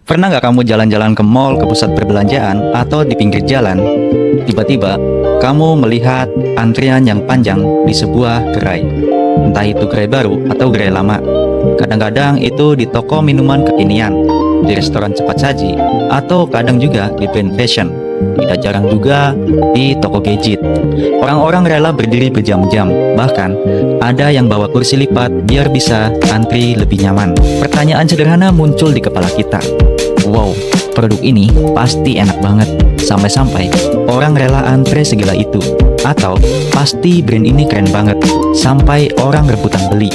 Pernah nggak kamu jalan-jalan ke mall, ke pusat perbelanjaan, atau di pinggir jalan? Tiba-tiba, kamu melihat antrian yang panjang di sebuah gerai. Entah itu gerai baru atau gerai lama. Kadang-kadang itu di toko minuman kekinian, di restoran cepat saji, atau kadang juga di brand fashion. Tidak jarang juga di toko gadget. Orang-orang rela berdiri berjam-jam, bahkan ada yang bawa kursi lipat biar bisa antri lebih nyaman. Pertanyaan sederhana muncul di kepala kita. Wow, produk ini pasti enak banget. Sampai-sampai orang rela antre segala itu. Atau pasti brand ini keren banget. Sampai orang rebutan beli.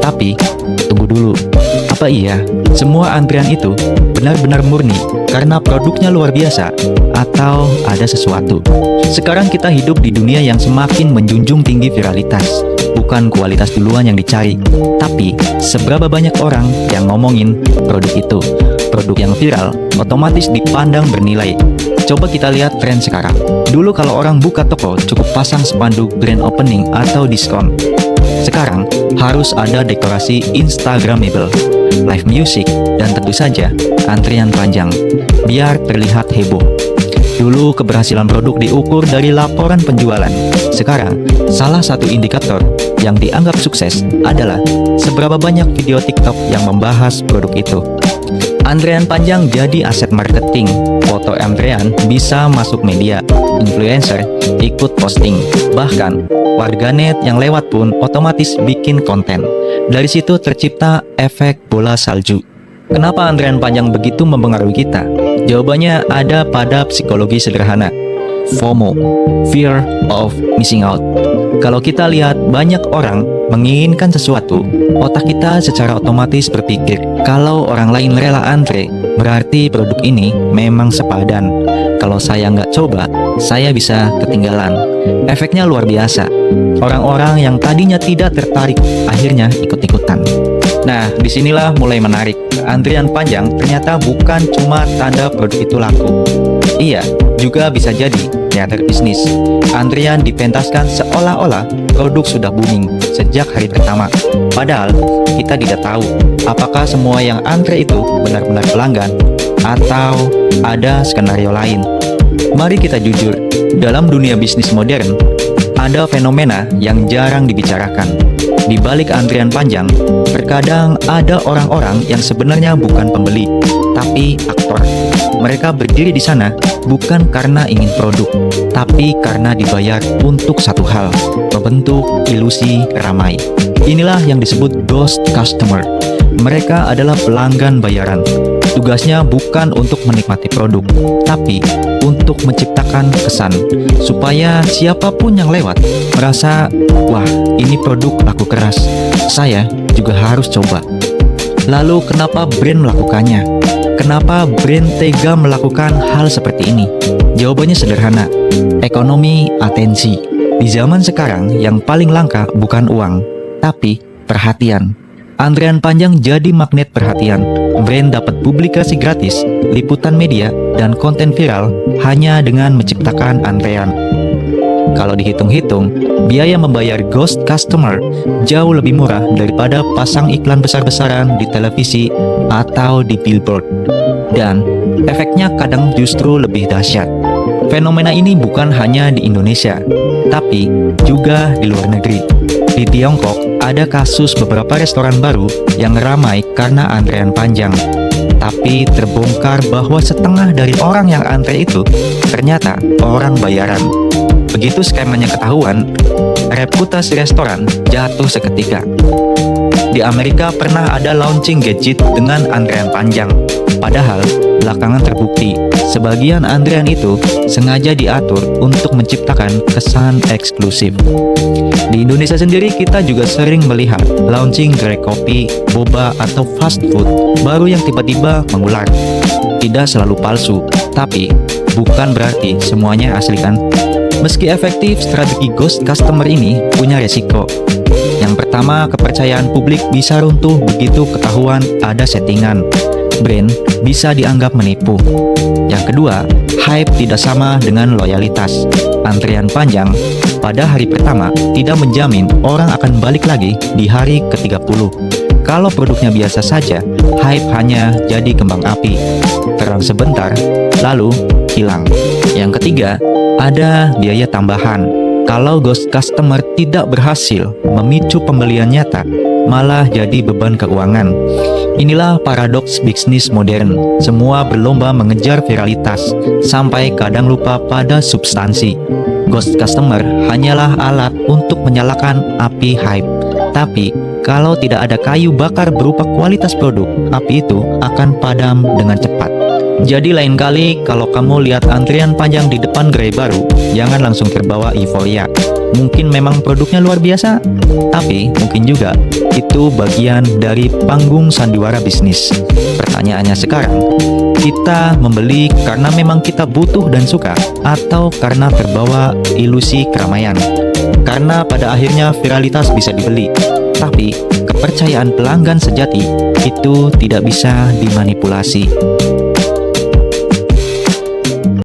Tapi, tunggu dulu. Apa iya semua antrian itu benar-benar murni karena produknya luar biasa atau ada sesuatu? Sekarang kita hidup di dunia yang semakin menjunjung tinggi viralitas. Bukan kualitas duluan yang dicari, tapi seberapa banyak orang yang ngomongin produk itu. Produk yang viral otomatis dipandang bernilai. Coba kita lihat tren sekarang. Dulu kalau orang buka toko cukup pasang spanduk brand opening atau diskon. Sekarang harus ada dekorasi Instagramable, live music, dan tentu saja antrian panjang biar terlihat heboh. Dulu keberhasilan produk diukur dari laporan penjualan. Sekarang salah satu indikator yang dianggap sukses adalah seberapa banyak video TikTok yang membahas produk itu. Antrean panjang jadi aset marketing. Foto antrean bisa masuk media, influencer ikut posting, bahkan warganet yang lewat pun otomatis bikin konten. Dari situ tercipta efek bola salju. Kenapa antrean panjang begitu mempengaruhi kita? Jawabannya ada pada psikologi sederhana. FOMO, Fear of Missing Out. Kalau kita lihat banyak orang menginginkan sesuatu, otak kita secara otomatis berpikir, kalau orang lain rela antre, berarti produk ini memang sepadan. Kalau saya nggak coba, saya bisa ketinggalan. Efeknya luar biasa. Orang-orang yang tadinya tidak tertarik, akhirnya ikut-ikutan. Nah, disinilah mulai menarik. Antrian panjang ternyata bukan cuma tanda produk itu laku. Iya, juga bisa jadi teater bisnis. Antrian dipentaskan seolah-olah produk sudah booming sejak hari pertama. Padahal kita tidak tahu apakah semua yang antre itu benar-benar pelanggan atau ada skenario lain. Mari kita jujur, dalam dunia bisnis modern ada fenomena yang jarang dibicarakan. Di balik antrian panjang, terkadang ada orang-orang yang sebenarnya bukan pembeli, tapi aktor. Mereka berdiri di sana bukan karena ingin produk, tapi karena dibayar untuk satu hal, membentuk ilusi ramai. Inilah yang disebut ghost customer. Mereka adalah pelanggan bayaran. Tugasnya bukan untuk menikmati produk, tapi untuk menciptakan kesan supaya siapapun yang lewat merasa, wah, ini produk laku keras, saya juga harus coba. Lalu kenapa brand melakukannya? Kenapa brand tega melakukan hal seperti ini? Jawabannya sederhana, ekonomi atensi. Di zaman sekarang yang paling langka bukan uang, tapi perhatian. Antrean panjang jadi magnet perhatian. Brand dapat publikasi gratis, liputan media, dan konten viral hanya dengan menciptakan antrean. Kalau dihitung-hitung, biaya membayar ghost customer jauh lebih murah daripada pasang iklan besar-besaran di televisi atau di billboard. Dan efeknya kadang justru lebih dahsyat. Fenomena ini bukan hanya di Indonesia, tapi juga di luar negeri. Di Tiongkok, ada kasus beberapa restoran baru yang ramai karena antrean panjang. Tapi terbongkar bahwa setengah dari orang yang antre itu ternyata orang bayaran. Begitu skemanya ketahuan, reputasi restoran jatuh seketika. Di Amerika pernah ada launching gadget dengan antrean panjang. Padahal belakangan terbukti sebagian antrean itu sengaja diatur untuk menciptakan kesan eksklusif. Di Indonesia sendiri kita juga sering melihat launching gerai kopi, boba, atau fast food baru yang tiba-tiba mengular. Tidak selalu palsu, tapi bukan berarti semuanya asli kan? Meski efektif, strategi ghost customer ini punya resiko. Yang pertama, kepercayaan publik bisa runtuh begitu ketahuan ada settingan. Brand bisa dianggap menipu. Yang kedua, hype tidak sama dengan loyalitas. Antrian panjang pada hari pertama tidak menjamin orang akan balik lagi di hari ke-30. Kalau produknya biasa saja, hype hanya jadi kembang api, terang sebentar, lalu hilang. Yang ketiga, ada biaya tambahan. Kalau ghost customer tidak berhasil memicu pembelian nyata, malah jadi beban keuangan. Inilah paradoks bisnis modern. Semua berlomba mengejar viralitas, sampai kadang lupa pada substansi. Ghost customer hanyalah alat untuk menyalakan api hype. Tapi, kalau tidak ada kayu bakar berupa kualitas produk, api itu akan padam dengan cepat. Jadi lain kali kalau kamu lihat antrian panjang di depan gerai baru, jangan langsung terbawa euforia. Mungkin memang produknya luar biasa, tapi mungkin juga itu bagian dari panggung sandiwara bisnis. Pertanyaannya sekarang, kita membeli karena memang kita butuh dan suka, atau karena terbawa ilusi keramaian? Karena pada akhirnya viralitas bisa dibeli, tapi kepercayaan pelanggan sejati itu tidak bisa dimanipulasi.